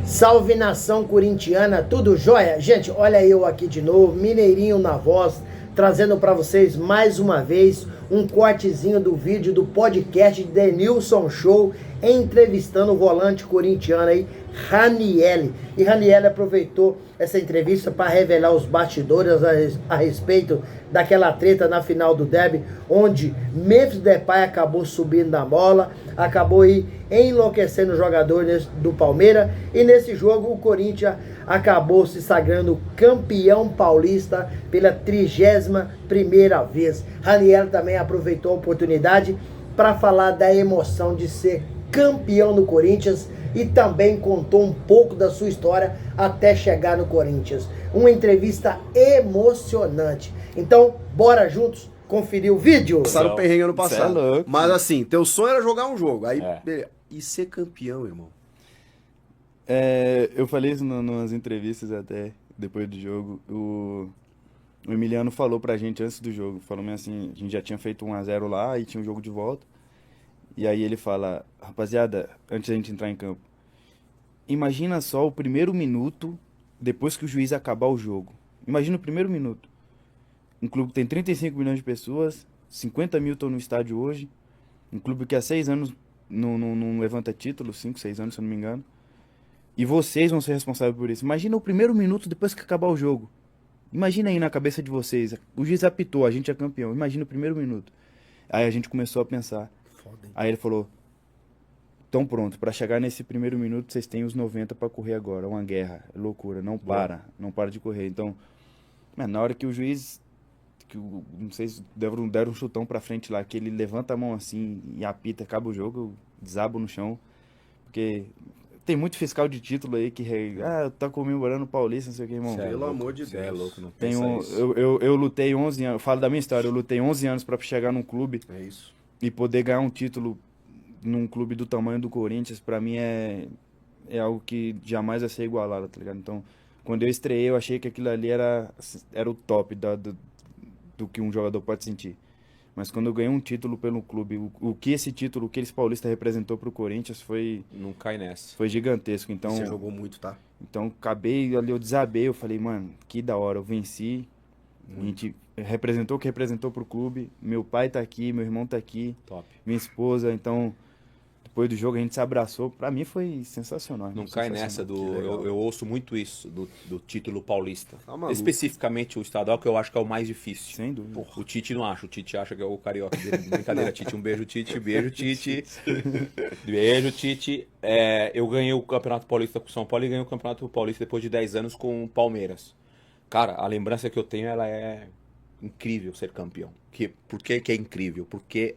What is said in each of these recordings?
Salve nação corintiana, tudo jóia? Gente, olha eu aqui de novo, Mineirinho na voz, trazendo para vocês mais uma vez um cortezinho do vídeo do podcast de Denilson Show, entrevistando o volante corintiano aí, Ranielli. E Ranielli aproveitou essa entrevista para revelar os bastidores a respeito daquela treta na final do derby, onde Memphis Depay acabou subindo na bola, acabou aí enlouquecendo os jogadores do Palmeiras, e nesse jogo o Corinthians acabou se sagrando campeão paulista pela 31ª vez. Ranielli também aproveitou a oportunidade para falar da emoção de ser campeão do Corinthians e também contou um pouco da sua história até chegar no Corinthians. Uma entrevista emocionante. Então, bora juntos conferir o vídeo? Passaram o perrengue ano passado. É louco. Mas assim, teu sonho era jogar um jogo. Aí, É. beleza. E ser campeão, irmão? Eu falei isso nas entrevistas até, depois do jogo. O Emiliano falou pra gente antes do jogo, falou assim, a gente já tinha feito 1-0 lá e tinha um jogo de volta. E aí ele fala, rapaziada, antes da gente entrar em campo, imagina só o primeiro minuto depois que o juiz acabar o jogo. Imagina o primeiro minuto. Um clube que tem 35 milhões de pessoas, 50 mil estão no estádio hoje, um clube que há 6 anos não levanta título, 5, 6 anos se eu não me engano. E vocês vão ser responsáveis por isso. Imagina o primeiro minuto depois que acabar o jogo. Imagina aí na cabeça de vocês. O juiz apitou, a gente é campeão. Imagina o primeiro minuto. Aí a gente começou a pensar. Foda, hein? Aí ele falou, então pronto, pra chegar nesse primeiro minuto vocês têm os 90 pra correr agora. É uma guerra, é loucura, não para de correr. Então, na hora que o juiz, não sei se deram um chutão pra frente lá, que ele levanta a mão assim e apita, acaba o jogo, eu desabo no chão. Porque tem muito fiscal de título aí que tá comemorando o Paulista, não sei o que, irmão. Pelo amor de Você é Deus. louco, não Tem pensa um, isso. eu lutei 11 anos, eu falo da minha história, eu lutei 11 anos pra chegar num clube É isso. e poder ganhar um título num clube do tamanho do Corinthians, pra mim é algo que jamais vai ser igualado, tá ligado? Então, quando eu estreiei, eu achei que aquilo ali era o top do que um jogador pode sentir. Mas quando eu ganhei um título pelo clube, o que esse título, o que esse Paulista representou pro Corinthians foi Não cai nessa. gigantesco. Então, Você jogou muito, tá? acabei ali, eu desabei, eu falei, mano, que da hora, eu venci. A gente representou o que representou pro clube. Meu pai tá aqui, meu irmão tá aqui, Top. minha esposa. Então, depois do jogo a gente se abraçou. Pra mim foi sensacional. Não irmão, cai sensacional. nessa do. Eu ouço muito isso do título paulista. Tá maluco. Especificamente o estadual, que eu acho que é o mais difícil. Sem dúvida. O Tite não acha. O Tite acha que é o carioca dele. Brincadeira, Tite. Um beijo, Tite. Beijo, Tite. Beijo, Tite. Eu ganhei o Campeonato Paulista com o São Paulo e ganhei o Campeonato Paulista depois de 10 anos com o Palmeiras. Cara, a lembrança que eu tenho, ela é incrível ser campeão. Por que é incrível? Porque,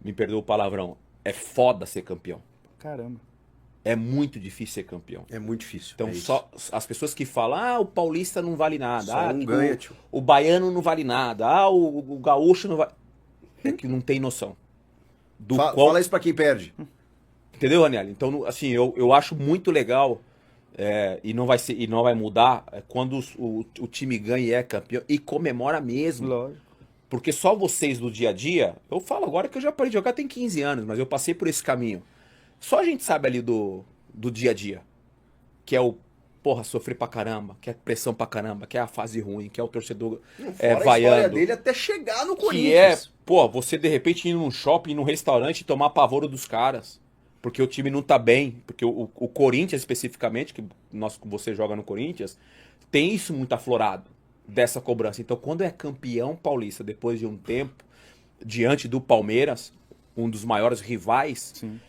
me perdoa o palavrão, é foda ser campeão. Caramba. É muito difícil ser campeão. É muito difícil. Então, é isso. só as pessoas que falam, o paulista não vale nada, Só um que ganha, tio. o baiano não vale nada, o gaúcho não vale. É que não tem noção. Fala isso pra quem perde. Entendeu, Raniel? Então, assim, eu acho muito legal, e não vai mudar, quando o time ganha e é campeão e comemora mesmo. Lógico. Porque só vocês do dia a dia, eu falo agora que eu já parei de jogar tem 15 anos, mas eu passei por esse caminho. Só a gente sabe ali do dia a dia, que é sofrer pra caramba, que é pressão pra caramba, que é a fase ruim, que é o torcedor Fora a história vaiando. dele até chegar no Que é, Corinthians. você de repente ir num shopping, num restaurante e tomar pavoro dos caras, porque o time não tá bem, porque o Corinthians especificamente, que você joga no Corinthians, tem isso muito aflorado, dessa cobrança. Então quando é campeão paulista, depois de um tempo, diante do Palmeiras, um dos maiores rivais, Sim.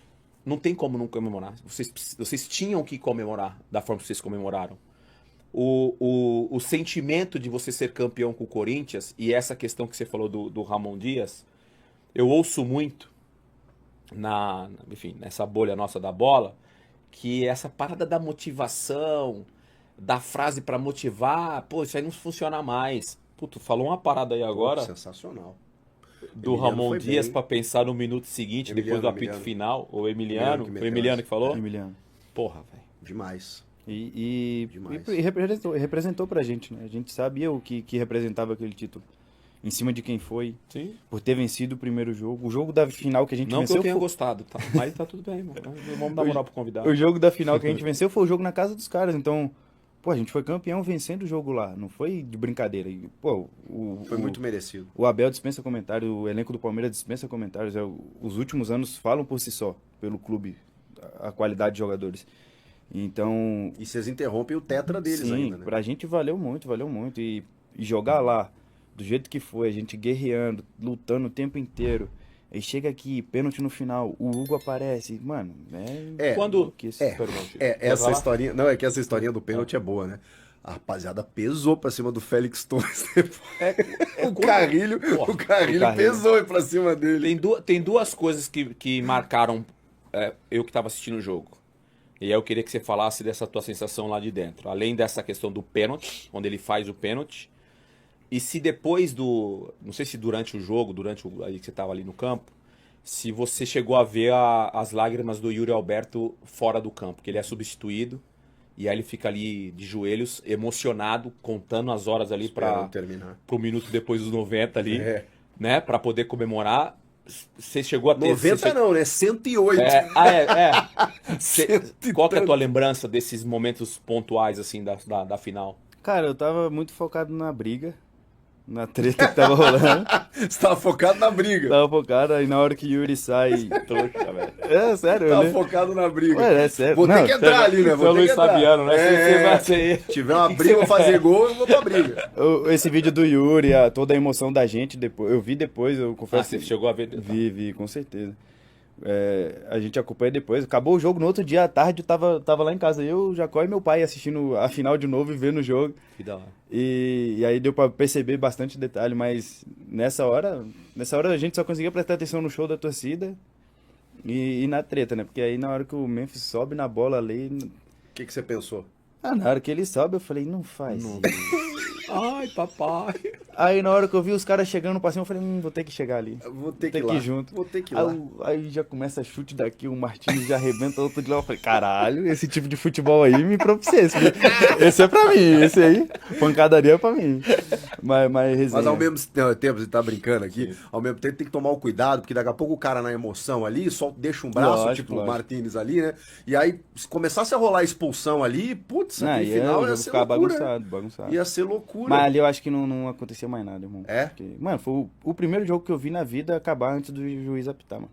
não tem como não comemorar. Vocês tinham que comemorar da forma que vocês comemoraram. O sentimento de você ser campeão com o Corinthians, e essa questão que você falou do Ramon Dias, eu ouço muito enfim, nessa bolha nossa da bola, que essa parada da motivação, da frase pra motivar, isso aí não funciona mais. Puto, falou uma parada aí agora Sensacional. do Emiliano Ramon foi Dias bem. pra pensar no minuto seguinte, depois do apito Emiliano. final, o Emiliano, Emiliano que foi o meteu Emiliano essa. que falou? Emiliano. Porra, velho. Demais. E Demais. representou pra gente, né? A gente sabia o que representava aquele título. em cima de quem foi, Sim. por ter vencido o primeiro jogo. O jogo da final que a gente Não venceu... que eu tenha gostado, tá? Mas tá tudo bem, mano. Vamos dar moral pro convidado. O jogo da final que a gente venceu foi o jogo na casa dos caras, então... Pô, a gente foi campeão vencendo o jogo lá, não foi de brincadeira. E, pô, foi muito merecido. O Abel dispensa comentários, o elenco do Palmeiras dispensa comentários. Os últimos anos falam por si só, pelo clube, a qualidade de jogadores. Então... E vocês interrompem o tetra deles sim, ainda, né? Pra gente valeu muito. E jogar lá, do jeito que foi, a gente guerreando, lutando o tempo inteiro. Aí chega aqui, pênalti no final, o Hugo aparece. Mano, essa historinha. Não, é que essa historinha do pênalti é boa, né? A rapaziada pesou pra cima do Félix Torres. O Carrilho pesou pra cima dele. Tem duas coisas que marcaram eu que tava assistindo o jogo. E aí eu queria que você falasse dessa tua sensação lá de dentro. Além dessa questão do pênalti, onde ele faz o pênalti. E se depois não sei se durante o jogo, aí que você estava ali no campo, se você chegou a ver as lágrimas do Yuri Alberto fora do campo, que ele é substituído, e aí ele fica ali de joelhos, emocionado, contando as horas ali para o minuto depois dos 90 ali, né, para poder comemorar. Você chegou a ter... 90 não, né? 108. Qual que é a tua lembrança desses momentos pontuais, assim, da final? Cara, eu tava muito focado na briga. Na treta que tava rolando. Você tava focado na briga. Tava focado, aí na hora que Yuri sai... Trouxa, velho. É, sério. Tava focado na briga. Ué, é sério. Vou ter que entrar ali, né? Vou ter que entrar. Fabiano, né? Se tiver uma briga, eu fazer gol, eu vou pra briga. Esse vídeo do Yuri, toda a emoção da gente, eu vi depois, eu confesso. Você chegou a ver? Vi, com certeza. A gente acompanha depois. Acabou o jogo, no outro dia à tarde, eu tava lá em casa. Eu, Jacó e meu pai assistindo a final de novo e vendo o jogo. Que da hora. E aí deu pra perceber bastante detalhe, mas nessa hora a gente só conseguia prestar atenção no show da torcida e na treta, né? Porque aí na hora que o Memphis sobe na bola ali... O que você pensou? Na hora que ele sobe, eu falei, não faz isso. Ai, papai. Aí na hora que eu vi os caras chegando no passinho, eu falei, vou ter que chegar ali. Vou ter que ir junto. Vou ter que ir lá. Aí já começa chute daqui, o Martins já arrebenta outro de lá. Eu falei, caralho, esse tipo de futebol aí me propicia. Esse é pra mim, esse aí, pancadaria é pra mim. Mas ao mesmo tempo, você tá brincando aqui, ao mesmo tempo tem que tomar o cuidado, porque daqui a pouco o cara na emoção ali, só deixa um braço, lógico. O Martins ali, né? E aí, se começasse a rolar a expulsão ali, putz, aquele final ia ser loucura. Bagunçado. Ia ser loucura. Mas ali eu acho que não acontecia mais nada, irmão. Porque, mano, foi o primeiro jogo que eu vi na vida acabar antes do juiz apitar, mano.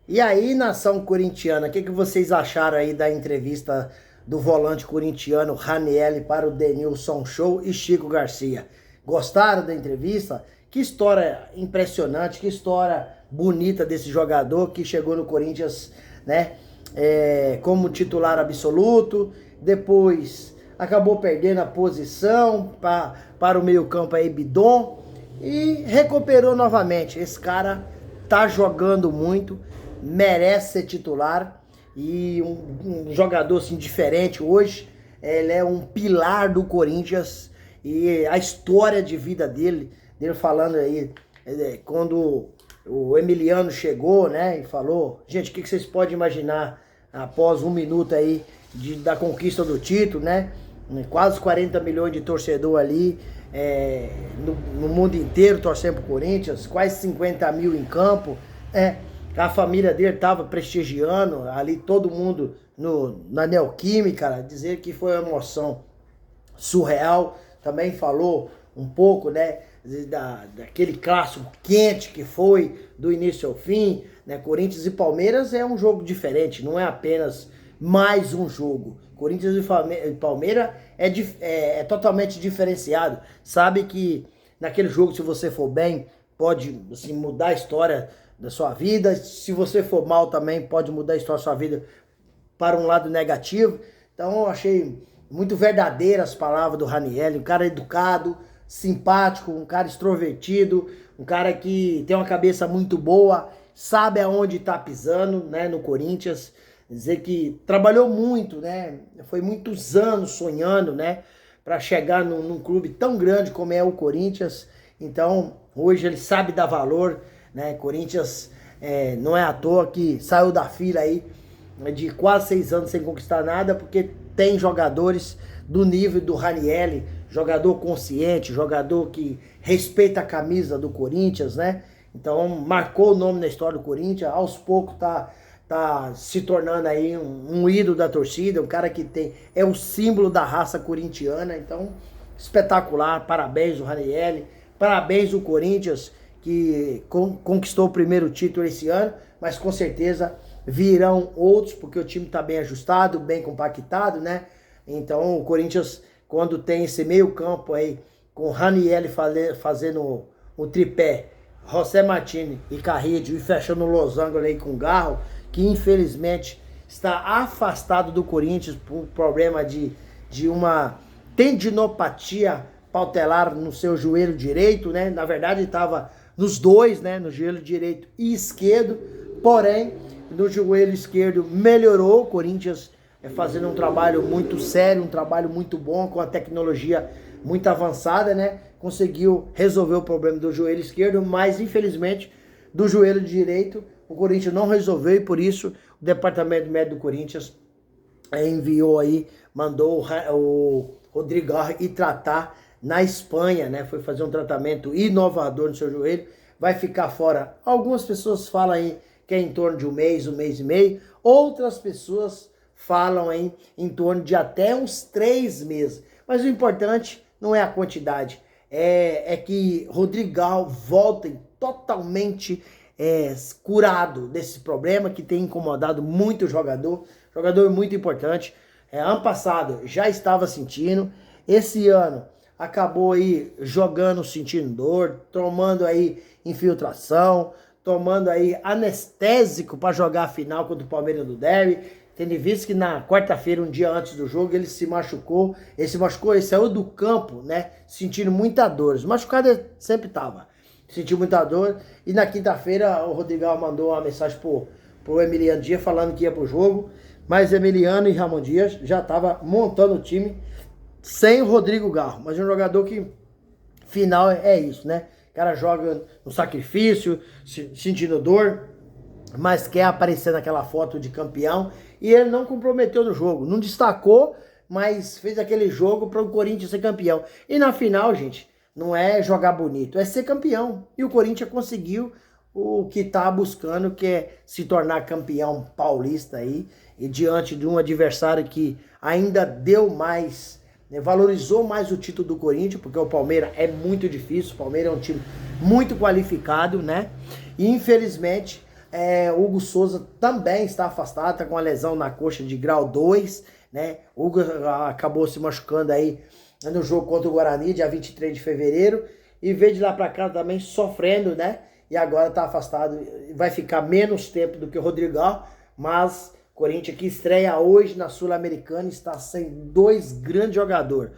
E aí, nação corintiana, o que vocês acharam aí da entrevista do volante corintiano Ranielli para o Denilson Show e Chico Garcia? Gostaram da entrevista? Que história impressionante, que história bonita desse jogador que chegou no Corinthians, né, como titular absoluto, depois acabou perdendo a posição para o meio-campo aí, Bidon, e recuperou novamente. Esse cara tá jogando muito, merece ser titular, e um jogador assim diferente hoje. Ele é um pilar do Corinthians, e a história de vida dele falando aí, quando o Emiliano chegou, né, e falou, gente, o que vocês podem imaginar após um minuto aí da conquista do título, né? Quase 40 milhões de torcedor ali, no mundo inteiro torcendo pro Corinthians, quase 50 mil em campo, a família dele tava prestigiando ali, todo mundo na Neoquímica, dizer que foi uma emoção surreal. Também falou um pouco, né, daquele clássico quente que foi do início ao fim, né? Corinthians e Palmeiras é um jogo diferente, não é apenas mais um jogo. Corinthians e Palmeiras é totalmente diferenciado. Sabe que naquele jogo, se você for bem, pode assim, mudar a história da sua vida. Se você for mal também, pode mudar a história da sua vida para um lado negativo. Então eu achei muito verdadeiras as palavras do Ranielli. Um cara educado, simpático, um cara extrovertido, um cara que tem uma cabeça muito boa, sabe aonde está pisando, né, no Corinthians. Dizer que trabalhou muito, né? Foi muitos anos sonhando, né, para chegar num clube tão grande como é o Corinthians. Então, hoje ele sabe dar valor, né? Corinthians não é à toa que saiu da fila aí de quase 6 anos sem conquistar nada, porque tem jogadores do nível do Ranielli jogador consciente, jogador que respeita a camisa do Corinthians, né? Então marcou o nome na história do Corinthians, aos poucos tá se tornando aí um ídolo da torcida, um cara que é o símbolo da raça corintiana. Então, espetacular, parabéns o Ranieri, parabéns o Corinthians, que conquistou o primeiro título esse ano, mas com certeza virão outros, porque o time está bem ajustado, bem compactado, né? Então o Corinthians, quando tem esse meio campo aí, com o Ranieri fazendo o tripé, José Martini e Carrillo, e fechando o losango aí com o Garro, que infelizmente está afastado do Corinthians por problema de uma tendinopatia patelar no seu joelho direito, né? Na verdade estava nos dois, né? No joelho direito e esquerdo, porém no joelho esquerdo melhorou. O Corinthians fazendo um trabalho muito sério, um trabalho muito bom, com a tecnologia muito avançada, né? Conseguiu resolver o problema do joelho esquerdo, mas infelizmente do joelho direito o Corinthians não resolveu, e por isso o departamento médico do Corinthians enviou aí, mandou o Rodrigo Garro ir tratar na Espanha, né? Foi fazer um tratamento inovador no seu joelho, vai ficar fora. Algumas pessoas falam aí que é em torno de um mês e meio. Outras pessoas falam em torno de até uns 3 meses. Mas o importante não é a quantidade, é que Rodrigo Garro volte totalmente curado desse problema que tem incomodado muito o jogador. Jogador muito importante. Ano passado já estava sentindo, esse ano acabou aí jogando sentindo dor, tomando aí infiltração, tomando aí anestésico para jogar a final contra o Palmeiras do Derby. Tendo visto que na quarta-feira, um dia antes do jogo, ele se machucou. Ele saiu do campo, né, sentindo muita dor. O machucado ele sempre tava, sentiu muita dor. E na quinta-feira o Rodrigo mandou uma mensagem pro Emiliano Dias falando que ia pro jogo. Mas Emiliano e Ramon Dias já tava montando o time sem o Rodrigo Garro. Mas um jogador que, final, é isso, né? O cara joga no sacrifício, sentindo dor, mas quer aparecer naquela foto de campeão. E ele não comprometeu no jogo, não destacou, mas fez aquele jogo para o Corinthians ser campeão. E na final, gente, não é jogar bonito, é ser campeão. E o Corinthians conseguiu o que está buscando, que é se tornar campeão paulista aí, e diante de um adversário que ainda deu mais, né, valorizou mais o título do Corinthians, porque o Palmeiras é muito difícil, o Palmeiras é um time muito qualificado, né? E infelizmente Hugo Souza também está afastado, está com uma lesão na coxa de grau 2, né? Hugo acabou se machucando aí no jogo contra o Guarani, dia 23 de fevereiro, e veio de lá para cá também sofrendo, né? E agora está afastado, vai ficar menos tempo do que o Rodrigo Garro, mas o Corinthians que estreia hoje na Sul-Americana está sem 2 grandes jogadores,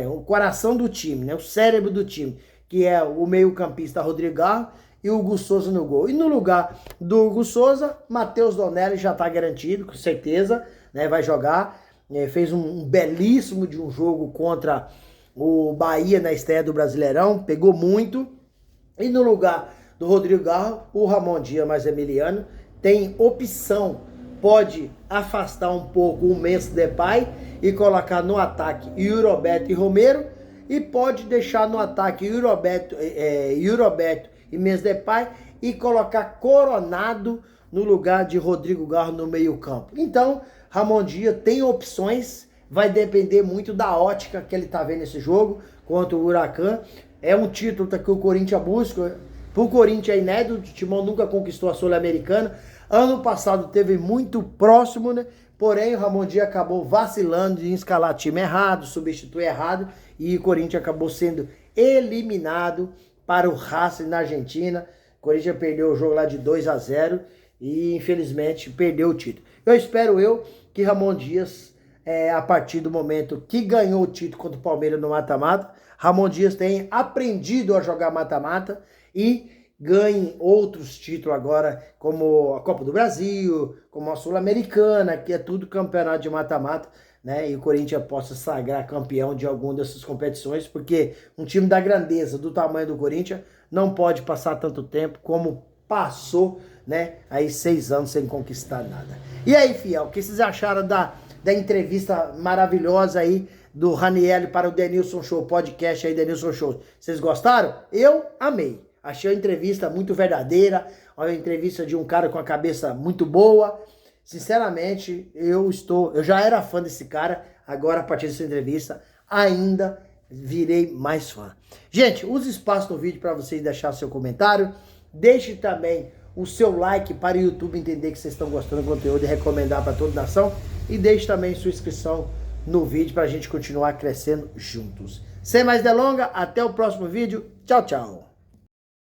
o coração do time, né? O cérebro do time, que é o meio-campista Rodrigo Garro e o Hugo Souza no gol. E no lugar do Hugo Souza, Matheus Donelli já está garantido, com certeza, né? Vai jogar, fez um belíssimo de um jogo contra o Bahia na estreia do Brasileirão, pegou muito. E no lugar do Rodrigo Garro, o Ramon Dias mais Emiliano tem opção, pode afastar um pouco o Memphis Depay e colocar no ataque Yuri Alberto e Romero, e pode deixar no ataque Yuri Alberto e Memphis Depay e colocar Coronado no lugar de Rodrigo Garro no meio campo. Então, Ramon Dias tem opções, vai depender muito da ótica que ele tá vendo esse jogo contra o Huracan. É um título que o Corinthians busca. Pro Corinthians é inédito, o Timão nunca conquistou a Sul-Americana. Ano passado teve muito próximo, né? Porém, o Ramon Dias acabou vacilando de escalar time errado, substituir errado, e o Corinthians acabou sendo eliminado para o Racing na Argentina. O Corinthians perdeu o jogo lá de 2-0 e infelizmente perdeu o título. Eu espero que Ramon Dias, a partir do momento que ganhou o título contra o Palmeiras no mata-mata, Ramon Dias tenha aprendido a jogar mata-mata e ganhe outros títulos agora, como a Copa do Brasil, como a Sul-Americana, que é tudo campeonato de mata-mata, né? E o Corinthians possa sagrar campeão de alguma dessas competições, porque um time da grandeza, do tamanho do Corinthians, não pode passar tanto tempo como passou, né? Aí 6 anos sem conquistar nada. E aí, fiel, o que vocês acharam da entrevista maravilhosa aí do Ranieri para o Denilson Show, podcast aí, Denilson Show. Vocês gostaram? Eu amei. Achei a entrevista muito verdadeira, uma entrevista de um cara com a cabeça muito boa. Sinceramente, eu já era fã desse cara, agora a partir dessa entrevista ainda virei mais fã. Gente, use espaço no vídeo para vocês deixar seu comentário. Deixe também o seu like para o YouTube entender que vocês estão gostando do conteúdo e recomendar para toda a nação. E deixe também sua inscrição no vídeo para a gente continuar crescendo juntos. Sem mais delongas, até o próximo vídeo. Tchau, tchau.